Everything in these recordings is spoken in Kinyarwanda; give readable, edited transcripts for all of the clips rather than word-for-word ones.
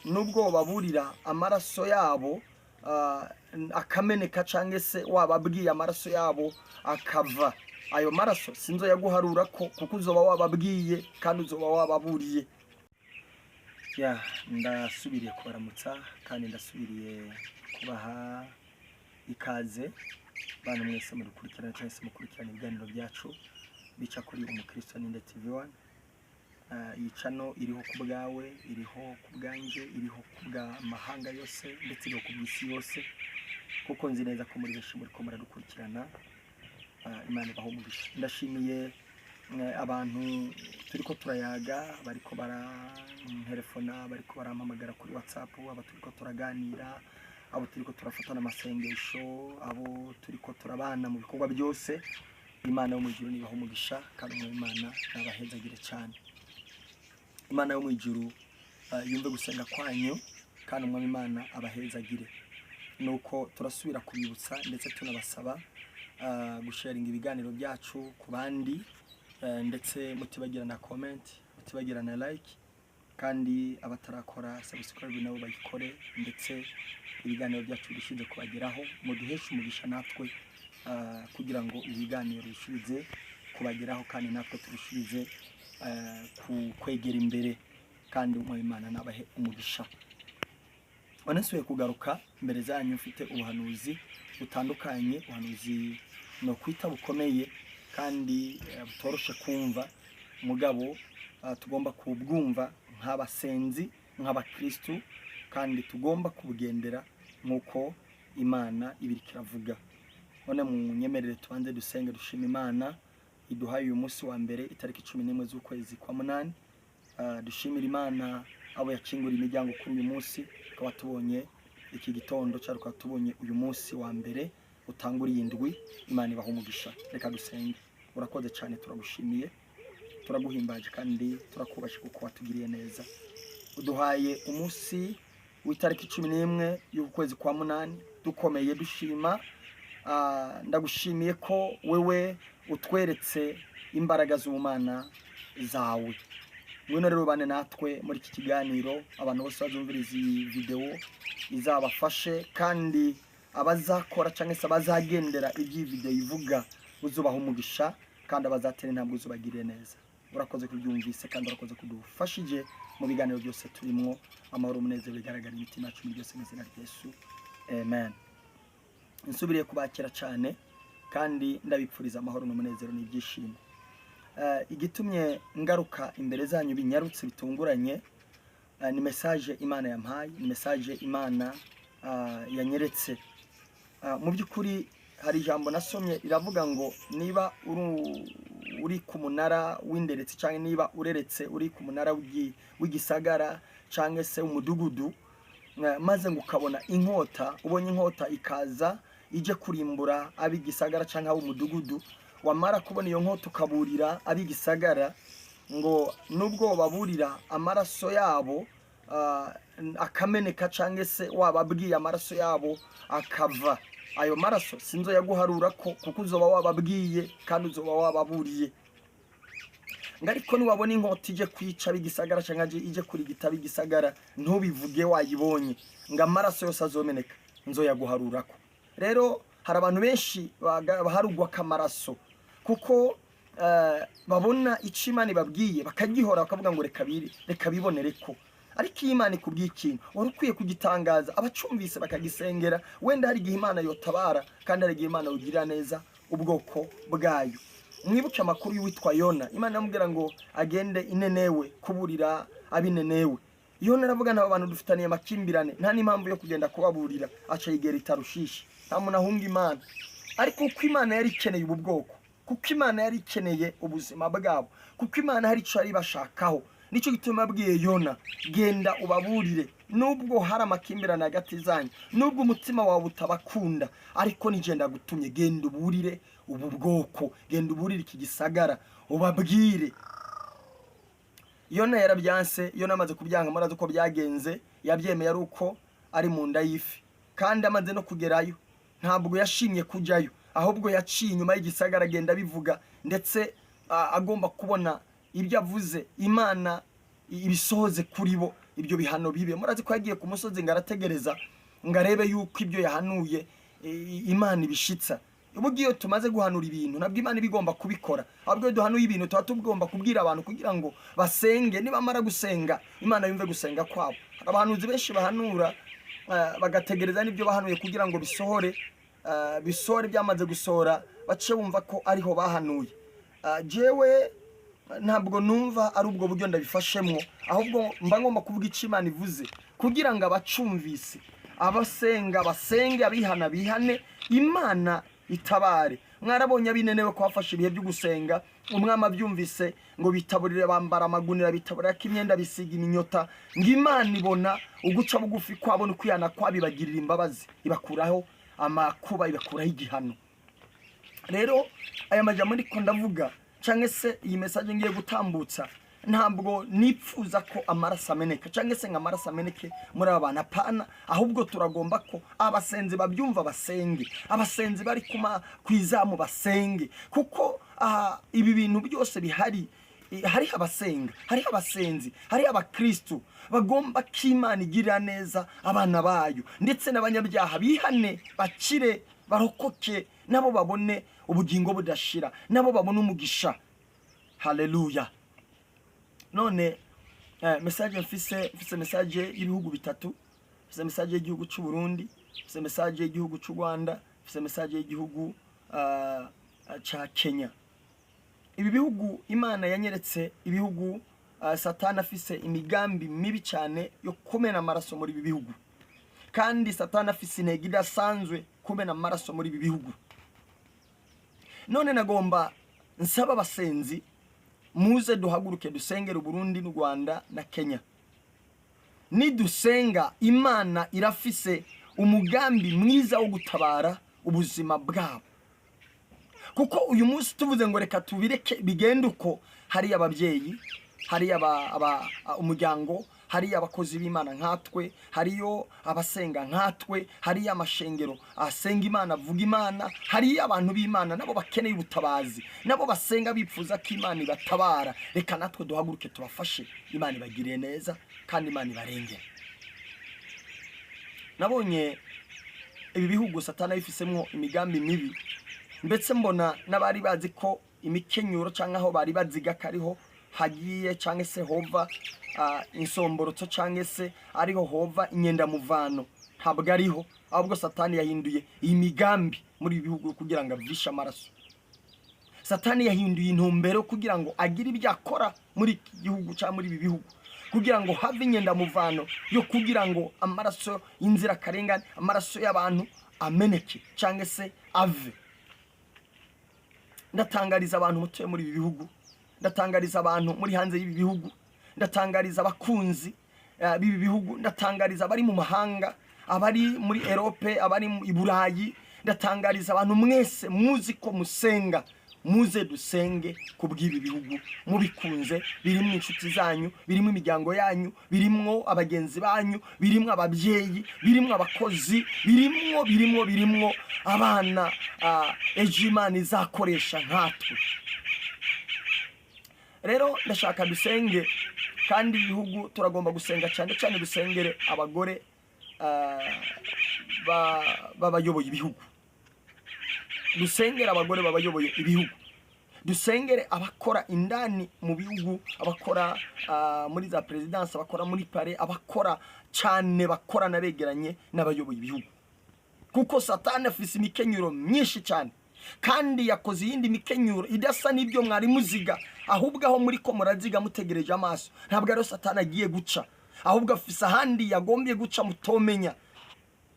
nubwo baburira amaraso yabo akameneka cange se wababwiye amaraso yabo akava, ayo maraso sinzo yaguharura ko kuko uzoba wababwiye kandi uzoba wababuriye. Ndasubiriye kubaramutsa kandi ndasubiriye kubaha ikaze bana mwese mukurikirana cyangwa se mukurikirana ibiganiro byacu bica kuri Umukristo Ninde TV1. Iyi channel iriho ku bwawe, iriho ku bwanje, iriho ku bw'amahanga yose ndetse no ku bw'isi yose, kuko nzi neza ko muri benshi muri ko muradukurikirana. Imana ibaho umugisha. Ndashimiye abantu turiko turayaga, bariko barantelefona, bariko barampamagara kuri WhatsApp, abo turiko turaganira, abo turiko turafatana amasengesho, abo turiko turabana mu bikorwa byose. Imana yo mu ijuru nibaho umugisha kandi Imana nabahezagire cyane. Imana yo mu ijuru yumve gusenga kwanyu kandi umwami Imana abahezagire. Nuko turasubira kubibutsa ndetse tunabasaba gusharinga ibiganiro byacu ku bandi, ndetse mutibagira na comment, mutibagira na like, kandi abatarakora subscribe nabo bayikore, ndetse ibiganiro byacu bishize kubageraho muduhesha umugisha natwe, kugira ngo ibiganiro bishize kubageraho kandi natwe turushize kwegera imbere kandi umwami Imana nabahe umugisha. Wanasuye kugaruka mbere zanyu mfite ubuhanuzi butandukanye, ubuhanuzi no kwita bukomeye kandi butoroshe kumva, mugabo tugomba kubwumva nk'abasenzi, nk'abakristo, kandi tugomba kubugendera nkuko Imana ibirikiravuga. None mu nyemerere tubanze dusenge dushima Imana iduhaye uyu munsi wa mbere itariki 11 z'ukwezi kwa munani. Dushimira Imana abo yakingura imiryango kuri uyu munsi, tukaba tubonye iki gitondo cyaruka, tubonye uyu munsi wa mbere utanguriye indwi. Imana ibaho umugisha. Reka dusenge. Urakoze cyane, turagushimiye, turaguhimbaje kandi turakubasha kuko watugiriye neza. Uduhaye umunsi w'itariki 11 y'ukwezi kwa munani dukomeye dushima. Ndagushimiye ko wewe utweretse imbaraga z'Imana zawe. Ngwino rero bane natwe muri iki kiganiro, abantu bose bazumviriza iyi video izabafashe, kandi abazakora cyangwa se abazagendera iyi video ivuga uzubaho umugisha, kandi abazatera ntabwo uzubagire neza. Urakoze kubyumvise kandi urakoze kudufashije mu biganiro byose turimo. Amahoro umunezero bigaragara imitima yacu byose mu izina rya Yesu, amen. Nsubiriye kubakira cyane kandi ndabipfuriza amahoro n'umunezero n'ibyishimo. Igitumye ngaruka imbere zanyu binyarutse bitunguranye, ni message Imana yampaye, ni message Imana yanyeretse. Mu by'ukuri hari ijambo nasomye iravuga ngo niba uri ku munara w'inderetsi cyangwa niba ureretse uri ku munara w'igisagara cyangwa se umudugudu, maze ngo ukabona inkota, ubonye inkota ikaza ije kurimbura abigisagara cyangwa umudugudu, wamara kubona iyo nkota ukaburira abigisagara ngo nubwo baburira amaraso yabo akameneka cyangwa se wababwiye amaraso yabo akava, ayo maraso sinzo yaguharura ko kuko uzoba wababwiye kandi uzoba wababuriye. Ngariko niwabona inkota ije kwica abigisagara cyangwa ije kuri gitabi gisagara, ntubivuge wayibonye, ngo amaraso yose azomeneka, nzo yaguharura ko. Rero hari abantu benshi baharugwa kamaraso kuko babona icimani babwiye bakagihora, bakavuga ngo reka bibonere ko. Ariko Imana ikubwiye ikintu wari ukwiye kugitangaza, abacumvise bakagisengera. Wenda hari igihe Imana yotabara kandi hari igihe Imana ugira neza ubwoko bwayo. Mwibuke amakuru y'uwitwa Yona. Imana yamubwira ngo agende inenewe kuburira abinenewe. Yona aravuga nabo abantu dufitaniye makimbirane, nta n'impamvu yo kugenda kubaburira, aca yigera itarushishi, nta muntu ahunga Imana. Ariko uko Imana yari ikeneye ubu bwoko, kuko Imana yari ikeneye ubuzima bwabo, kuko Imana hari icyo yari bashakaho, nicyo gituma abwiye Yona genda ubaburire. Nubwo hari amakimbirane hagati zanyu, nubwo umutima wawe utabakunda, ariko nigenda gutumye genda uburire ubu bwoko, genda uburire iki gisagara ubabwire. Yona yarabyanse. Yona amaze kubyanga murazi uko byagenze, yabyemeye ari uko ari mu nda y'ifi, kandi amaze no kugerayo ntabwo yashimye kujyayo, ahubwo yaciye inyuma y'igisagara agenda bivuga, ndetse agomba kubona ibyo avuze Imana ibisohoze kuri bo, ibyo bihano bibe. Murazi ko yagiye ku musozi ngarategereza ngarebe yuko ibyo yahanuye Imana ibishitsa. Ubugiye tumaze guhanura ibintu nabwo Imana bigomba kubikora. Ahubwo duhanuye ibintu tuba tugomba kubwira abantu kugira ngo basenge, nibamara gusenga Imana yumve gusenga kwabo. Abahanuzi benshi bahanura bagategereza n'ibyo bahanuye kugira ngo bisohore byamaze gusohora bace bumva ko ariho bahanuye. Jewe ntabwo numva ari ubwo buryo ndabifashemwo, ahubwo mba ngomba kuvuga icyo Imana ivuze kugira ngo abacumvise, abasenga basenge, abihana bihane, Imana itabare. Mwarabonye abinenewe ko bafashe ibihe byo gusenga, umwami abyumvise ngo bitaburire bambara amagunira, bitaburira ko imyenda bisiga iminyota, ngo Imana ibona uguca bugufi kwabo no kwihana kwabibagirira imbabazi, ibakuraho amakuba, ibakuraho igihano. Rero aya majambo ndiko ndavuga cyangwa se iyi message ngiye gutambutsa, ntabwo nipfuza ko amaraso ameneka cyangwa se amaraso ameneke muri abana pana, ahubwo turagomba ko abasenzi babyumva basenge, abasenzi bari kwizamu basenge, kuko ibi bintu byose bihari. Hari abasenga, hari abasenzi, hari abakristo bagomba k'Imana igirira neza abana bayo, ndetse n'abanyabyaha bihane, bakire, barokoke, nabo babone ubugingo budashira, nabo babone umugisha. Haleluya. None message mfise message y'ibihugu bitatu. Mfise message y'igihugu cy'u Burundi, mfise message y'igihugu cy'u Rwanda, mfise message y'igihugu cha Kenya. Ibi bihugu Imana yanyeretse ibihugu Satani afise imigambi mibi cyane yo kumena amaraso muri ibi bihugu, kandi Satani afise intege idasanzwe kumena amaraso muri ibi bihugu. None nagomba nsaba abasenzi muze duhaguruke dusengera Burundi n'u Rwanda na Kenya. Nidusenga Imana irafise umugambi mwiza wo gutabara ubuzima bwabo, kuko uyu munsi tuvuze ngo reka tubireke bigende uko, hari ababyeyi, hari umuryango, hari abakozi b'Imana nkatwe, hariyo abasenga nkatwe, hari amashengero asenga Imana, avuga Imana, hari abantu b'Imana nabo bakeneye ubutabazi, nabo basenga bipfuza ko Imana ibatabara. Reka natwe duhaguruke tubafashe, Imana ibagiriye neza kandi Imana ibarengera. Nabonye ibi bihugu Satani yifisemo imigambi mibi, ndetse mbona n'abari bazi ko imikenyuro cyangwa aho bari baziga kariho hagiye cyangwa se hova insomborotso cyangwa se ariho hova inyenda muvano, ntabwo ariho, ahubwo Satani yahinduye iyi migambi muri bihugu kugira ngo avishe amaraso. Satani yahinduye intumbero kugira ngo agire ibyo akora muri iki gihugu cyangwa muri ibi bihugu, kugira ngo have inyenda muvano yo kugira ngo amaraso y'inzira karengane, amaraso y'abantu ameneke cyangwa se ave. Ndatangariza abantu mutuye muri ibi bihugu, ndatangariza abantu muri hanze y'ibi bihugu, ndatangariza abakunzi b'ibi bihugu, ndatangariza abari mu mahanga, abari muri Europe, abari i Burayi, ndatangariza abantu mwese muzi ko musenga, muze dusenge kubw'ibi bihugu mubikunze, birimo inshuti zanyu, birimo imiryango yanyu, birimo abagenzi banyu, birimo ababyeyi, birimo abakozi, birimo abana ejo Imana izakoresha nkatwe. Rero ndashaka dusenge, kandi ibihugu turagomba gusenga cyane cyane dusengere abagore babayoboye ibihugu, dusengere abagore babayoboye ibihugu, dusengere abakora indani mu bihugu, abakora muri za presidence, abakora muri pare, abakora cyane bakorana begeranye n'abayoboye ibihugu, kuko Satani afise imikenyuro myinshi cyane, kandi yakoze yindi mikenyuro idasa n'ibyo mwari muziga, ahubwo aho muri ko muraziga mutegereje amaso, ntabwo ari Satani agiye guca, ahubwo afise ahandi yagombye guca mutomenya,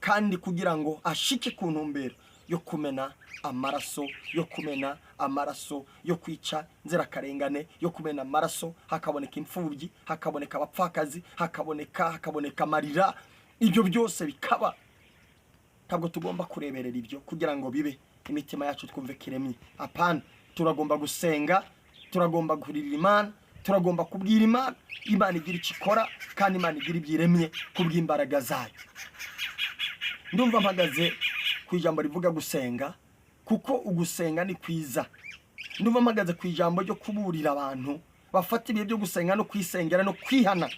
kandi kugira ngo ashike ku ntumbero yo kumena amaraso, yo kumena amaraso, yo kwica nzira karengane, yo kumena amaraso, hakaboneka imfubyi, hakaboneka abapfakazi, hakaboneka amarira, ibyo byose bikaba. Ntabwo tugomba kureberera ibyo kugira ngo bibe imitima yacu twumve kiremye. Apana, turagomba gusenga, turagomba guhurira Imana, turagomba kubwira Imana, Imana igira icyo ikora, kandi Imana igira ibyiremye kubw'imbaraga zayo. Ndumva mpagaze ku ijambo rivuga gusenga, kuko ugusenga ni kwiza. Ndumva mpagaze ku ijambo ryo kuburira abantu bafata ibihe byo gusenga no kwisengera no kwihana.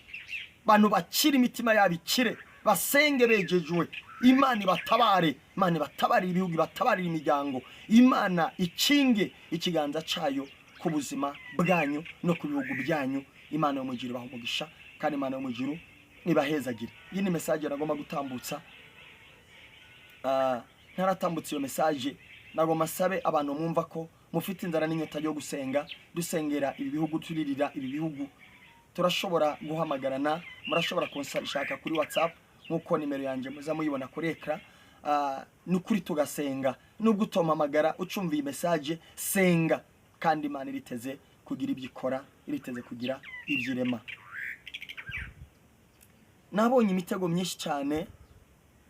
bantu bakira imitima yabo ikire, basenge begejwe, Imana ibatabare, Imana ibatabarire ibihugu, ibatabarire imiryango, Imana ikinge ikiganza cyayo ku buzima bwanyu no ku bihugu byanyu. Imana yo mu ijuru ibahe umugisha, kandi Imana yo mu ijuru ibahezagire. Iyi ni message nagomba gutambutsa. Ntaratambutse iyo message, nagomba sabe abantu mwumva ko mufite inzara n'inyota yo gusenga, dusengera ibi bihugu, turirira ibi bihugu. Turashobora guhamagarana, murashobora kunshaka kuri WhatsApp nkuko nimero yanje muza muyibona kuri ekra. Nukuri tugasenga, nubwo utompamagara ucumva iyi message, senga, kandi Imana iriteze kugira ibyikora, iriteze kugira ibyirema. Nabonye imitego myinshi cyane,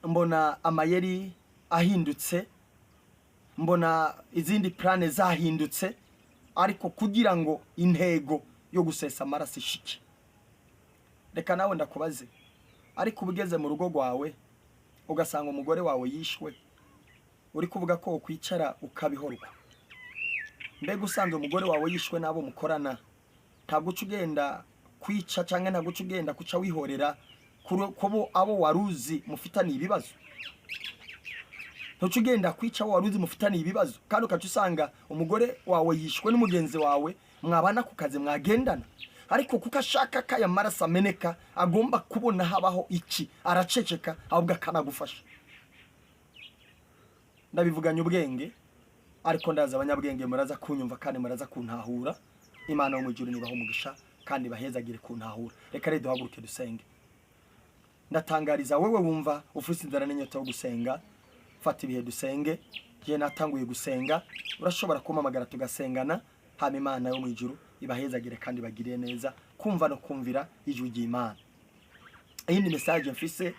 mbona amayeri ahindutse, mbona izindi plane zahindutse, ariko kugira ngo intego yo gusesa amaraso ishike. Reka nawe ndakubaze, ariko ubugeze mu rugo rwawe ugasanga umugore wawe yishwe, uri kuvuga ko ukwicara ukabihorwa. Mbega usanze umugore wawe yishwe nabo mukorana, ntabwo ugenda kwica cyangwa ntabwo ugenda kuca wihorera kubo abo waruzi mufitani ibibazo. Ugenda kwica abo waruzi mufitani ibibazo, kandi ukaca usanga umugore wawe yishwe n'umugenzi wawe mwabana ku kazi mwagendana, ariko kuko ashaka kaya maraso ameneka agomba kubona habaho iki, araceceka ahubwo akanagufasha. Ndabivuganye ubwenge, ariko ndaza abanyabwenge muraza kunyumva kandi muraza kuntahura. Imana yo mu ijuru nibaho umugisha kandi bahezagire kuntahura. Reka rero duhaguruke dusenge. Ndatangariza wewe wumva ufite inzara n'inyota yo gusenga, fata ibihe dusenge. Je natanguye gusenga, urashobora kumpamagara tugasengana, hama Imana yo mu ijuru ibahezagire kandi bagiriye neza kumva no kumvira ijwi ry'Imana. Iyi ni message mfise,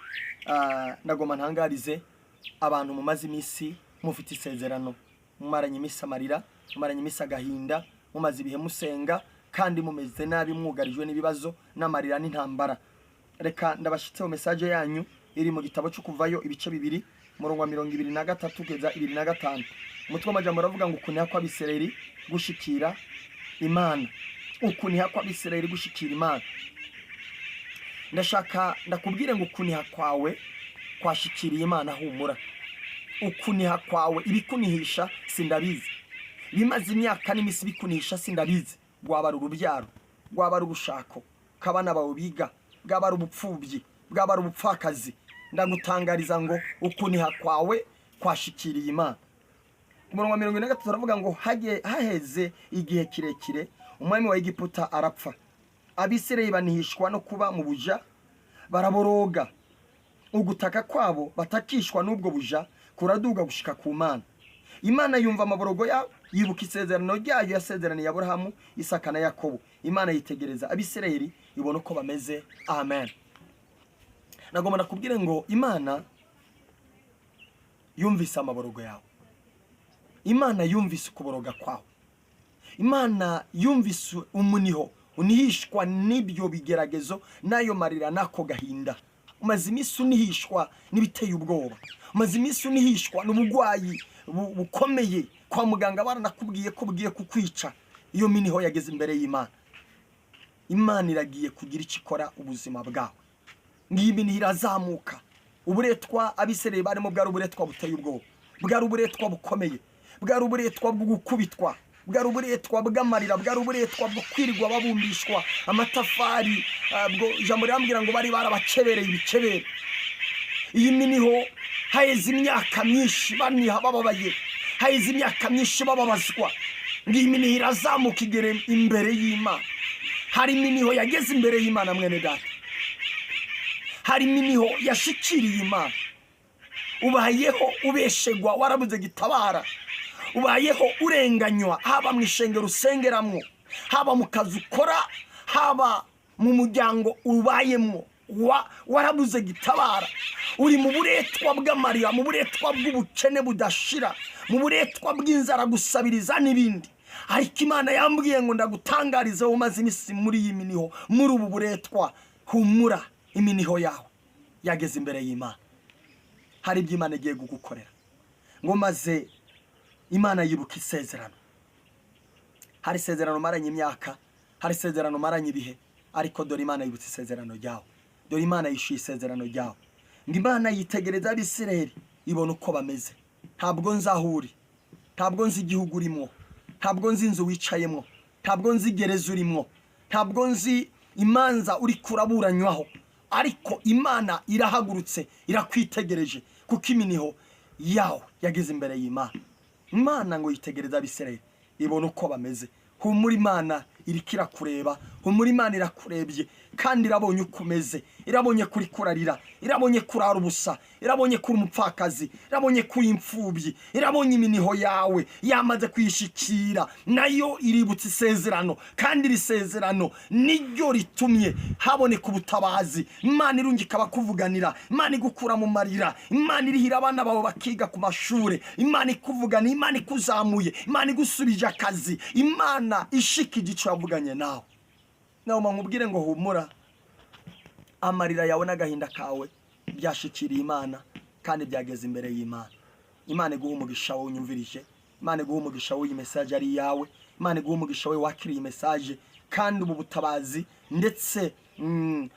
nagoma ntangarize abantu mumaze imisi mufite isezerano, mumaranye imisi amarira, mumaranye imisi agahinda, mumaze ibihe musenga kandi mumeze nabi, mwugarijwe n'ibibazo n'amarira n'intambara. Reka ndabashitseho message yanyu iri mu gitabo cyo kuvayo ibice 2 murongo wa 23 kugeza 25. Umutwe w'amajambo aravuga ngo ukuniha kw'Abisirayeli gushikira Imana, ukuniha kw'Abisirayeli gushikira Imana. Ndashaka ndakubwire ngo ukuniha kwawe kwashikiriye Imana, humura. Ukuniha kwawe ibikunihisha sindabizi, bimaze imyaka n'imisi bikunihisha sindabizi. Gwabara urubyaro, gwabara ubushako, kabana bawe biga, bwabara ubupfubyi, bwabara ubupfakazi, ndagutangariza ngo ukuniha kwawe kwashikiriye Imana. Umurongo wa 23 turavuga ngo haheze igihe kirekire umwami wa Egiputa arapfa, Abisirayeli banihishwa no kuba mu buja, baraboroga. Ugutaka kwabo batakishwa n'ubwo buja kuraduga gushika ku Mana. Imana yumva amaborogo yabo, yibuka isezerano ryayo yasezeraniye Aburahamu, Isaka na Yakobo. Imana yitegereza Abisirayeli ibona uko bameze. Amen. Nagomba nakubwire ngo Imana yumvise amaborogo yawe, Imana yumvise kuboroga kwawe, Imana yumvise umuniho unihishwa n'ibyo bigeragezo nayo marira nako gahinda. Umaze imisi unihishwa n'ibiteye ubwoba, umaze imisi unihishwa n'ubugwayi bukomeye, kwa muganga baranakubwiye ko bugiye kukwica. Iyo miniho yageze imbere y'Imana, Imana iragiye kugira ikikora ubuzima bwawe. Ngiyi miniho irazamuka. Uburetwa Abisirayeli barimo bwari uburetwa buteye ubwoba, bwari uburetwa bukomeye, bwari uburetwa bwo gukubitwa, bwari uburetwa bw'amarira, bwari uburetwa bwo kwirirwa babumbishwa amatafari. Bwo ijambo rirambwira ngo bari barabakebereye ibikebere. Iyi miniho haheze imyaka myinshi baniha bababaye, haheze imyaka myinshi bababazwa. Ngiyi miniho irazamuka igere imbere y'Imana. Hari miniho yageze imbere y'Imana mwene data, hari miniho yashikiriye Imana. Ubayeho ubeshegwa, warabuze gitabara, ubayeho urenganywa, haba mu ishengero usengeramwo, haba mu kazi ukora, haba mu muryango ubayemwo, warabuze gitabara. Uri mu buretwa bw'amarira, mu buretwa bw'ubukene budashira, mu buretwa bw'inzara gusabiriza n'ibindi. Ariko Imana yambwiye ngo ndagutangarize umaze imisi muri iyi miniho, muri ubu buretwa, humura, iminiho yawe yageze imbere y'Imana. Hari ibyo Imana igiye kugukorera, ngo maze Imana yibuka isezerano. Hari isezerano maranye imyaka, hari isezerano maranye ibihe, ariko dore Imana yibutse isezerano ryawe. dore Imana yishuye isezerano ryawe. Ngo Imana yitegereza Abisirayeli ibona uko bameze. Ntabwo nzahuri, ntabwo nzi igihugu urimo, ntabwo nzi inzu wicayemo, ntabwo nzi gereza urimo, ntabwo nzi imanza uri kuraburanywaho, ariko Imana irahagurutse irakwitegereje kuko iminiho yawe yageze imbere y'Imana. Imana ngo yitegereza Abisirayeli ibona uko bameze. Humura, Imana irikira kureba, humura, Imana irakurebye kandi irabonye uko umeze, irabonye kuri kurarira, irabonye kurara ubusa, irabonye kuri umupfakazi, irabonye kuri imfubyi, irabonye iminiho yawe yamaze kwishikira, nayo iributse isezerano, kandi iri sezerano niryo ritumye haboneka ubutabazi. Imana irungika abakuvuganira, Imana igukura mu marira, Imana irihira abana bawe bakiga ku mashure, Imana ikuvugana, Imana ikuzamuye, Imana igusubije akazi, Imana ishika igico yavuganye nawe. Nawe nkubwire ngo humura, amarira yawe n'agahinda kawe byashikiriye Imana kandi byageze imbere y'Imana. Imana iguha umugisha wowe unyumvirije, Imana iguha umugisha wowe iyi message ari yawe, Imana iguha umugisha wowe wakiriye message, kandi ubu butabazi ndetse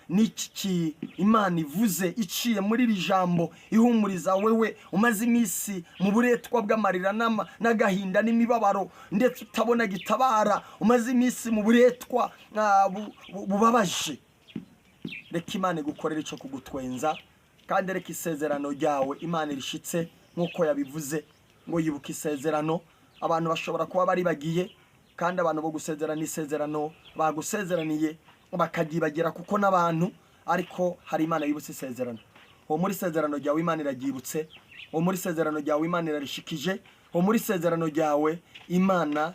n'iki Imana ivuze iciye muri iri jambo ihumuriza wewe umaze iminsi mu buretwa bw'amarira n'agahinda n'imibabaro, ndetse utabona gitabara, umaze iminsi mu buretwa bubabaje. Reka Imana igukorera icyo kugutwenza, kandi reka isezerano ryawe Imana irishitse nk'uko yabivuze. Ngo yibuke isezerano. Abantu bashobora kuba bari bagiye, kandi abantu bo gusezerana isezerano bagusezeraniye bakagibagira kuko n'abantu, ariko hari Imana yibutse isezerano. Uwo muri isezerano ryawe Imana iragibutse, uwo muri isezerano ryawe Imana irarishikije, uwo muri isezerano ryawe Imana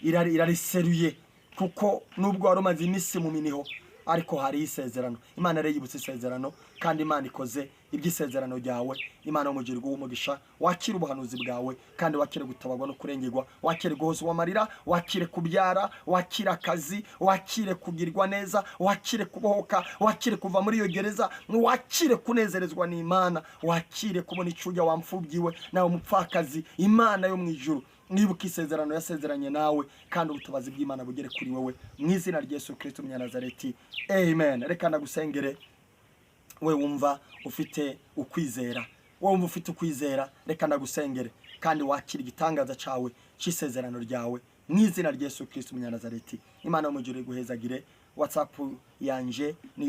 irariseruye, kuko nubwo wari umaze iminsi mu miniho, ariko hari isezerano. Imana yarayibutse isezerano, kandi Imana ikoze iby'isezerano ryawe. Imana umugirwa w'umugisha, wakire ubuhanuzi bwawe, kandi wakire gutabarwa no kurengerwa, wakire guhozwa amarira, wakire kubyara, wakire akazi, wakire kugirwa neza, wakire kubohoka, wakire kuva muri iyo gereza, wakire kunezerezwa n'Imana, wakire kubona icujya wamfubyiwe nawe umupfakazi. Imana yo mu ijuru nibuka isezerano yasezeranye nawe, kandi ubutabazi bw'Imana bugere kuri wowe mu izina rya Yesu Kristo Munyanazareti, amen. Reka ndagusengere we wumva ufite ukwizera, wumva ufite ukwizera, reka ndagusengere kandi wakira igitangaza cawe cy'isezerano ryawe mu izina rya Yesu Kristo Munyanazareti. Imana yo mu ijuru iguhezagire. WhatsApp yanje ni